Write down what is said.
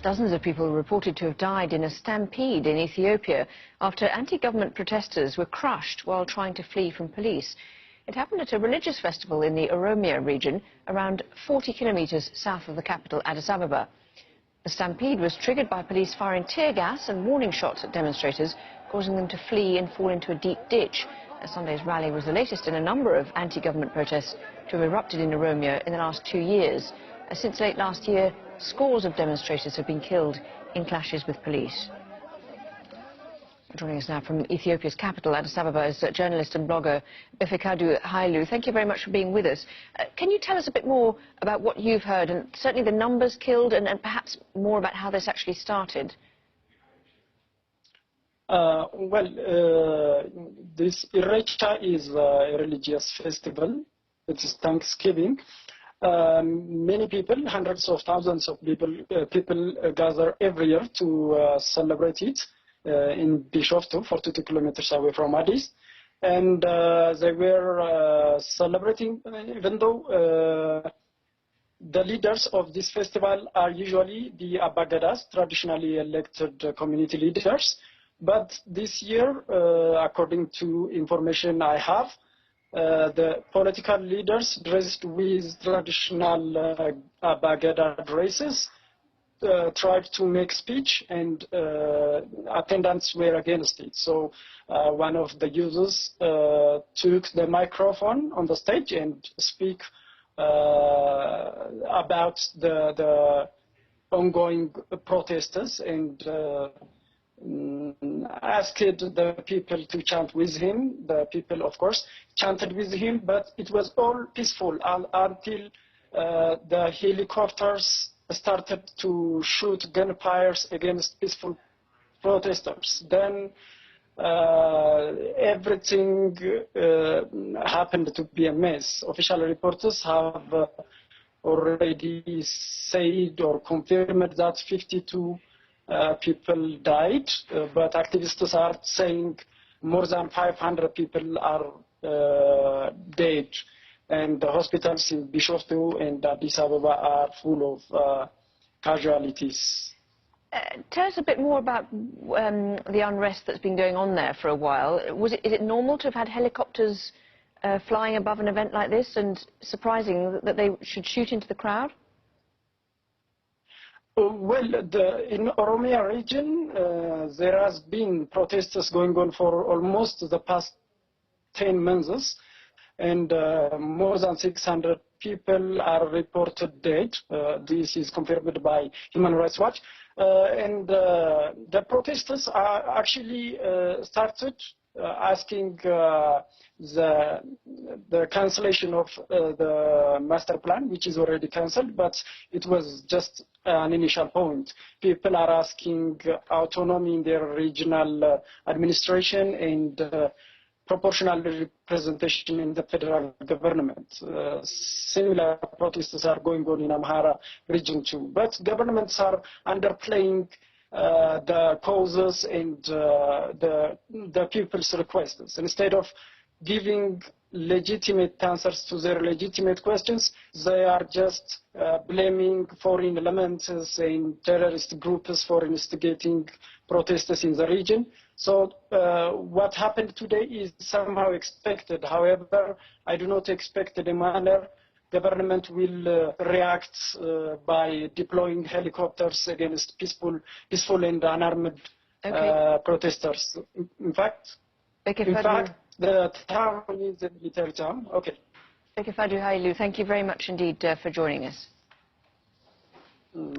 Dozens of people are reported to have died in a stampede in Ethiopia after anti-government protesters were crushed while trying to flee from police. It happened at a religious festival in the Oromia region, around 40 kilometers south of the capital, Addis Ababa. The stampede was triggered by police firing tear gas and warning shots at demonstrators, causing them to flee and fall into a deep ditch. Sunday's rally was the latest in a number of anti-government protests to have erupted in Oromia in the last 2 years. Since late last year, scores of demonstrators have been killed in clashes with police. Joining us now from Ethiopia's capital, Addis Ababa, is journalist and blogger Befikadu Hailu. Thank you very much for being with us. Can you tell us a bit more about what you've heard, and certainly the numbers killed, and perhaps more about how this actually started? This Irrecha is a religious festival. It is Thanksgiving. Many people, hundreds of thousands of people gather every year to celebrate it in Bishoftu, 42 kilometers away from Addis. And they were celebrating, even though the leaders of this festival are usually the Abagadas, traditionally elected community leaders. But this year, according to information I have, the political leaders dressed with traditional Abagada dresses tried to make speech, and attendants were against it. So one of the users took the microphone on the stage and speak about the ongoing protesters and asked the people to chant with him. The people, of course, chanted with him, but it was all peaceful until the helicopters started to shoot gunfires against peaceful protesters. Then everything happened to be a mess. Official reporters have already said or confirmed that 52 people died, but activists are saying more than 500 people are dead, and the hospitals in Bishoftu and Addis Ababa are full of casualties. Tell us a bit more about the unrest that's been going on there for a while. Is it normal to have had helicopters flying above an event like this, and surprising that they should shoot into the crowd? Well, in Oromia region, there has been protests going on for almost the past 10 months, and more than 600 people are reported dead. This is confirmed by Human Rights Watch. And the protesters are actually started asking the cancellation of the master plan, which is already cancelled, but it was just an initial point. People are asking autonomy in their regional administration and proportional representation in the federal government. Similar protests are going on in Amhara region too, but governments are underplaying the causes and the people's requests. Instead of giving legitimate answers to their legitimate questions, they are just blaming foreign elements and terrorist groups for instigating protests in the region. So what happened today is somehow expected. However, I do not expect in a manner government will react by deploying helicopters against peaceful and unarmed protesters. In fact, the town is a military town. Okay. Befikadu Hailu, thank you very much indeed for joining us.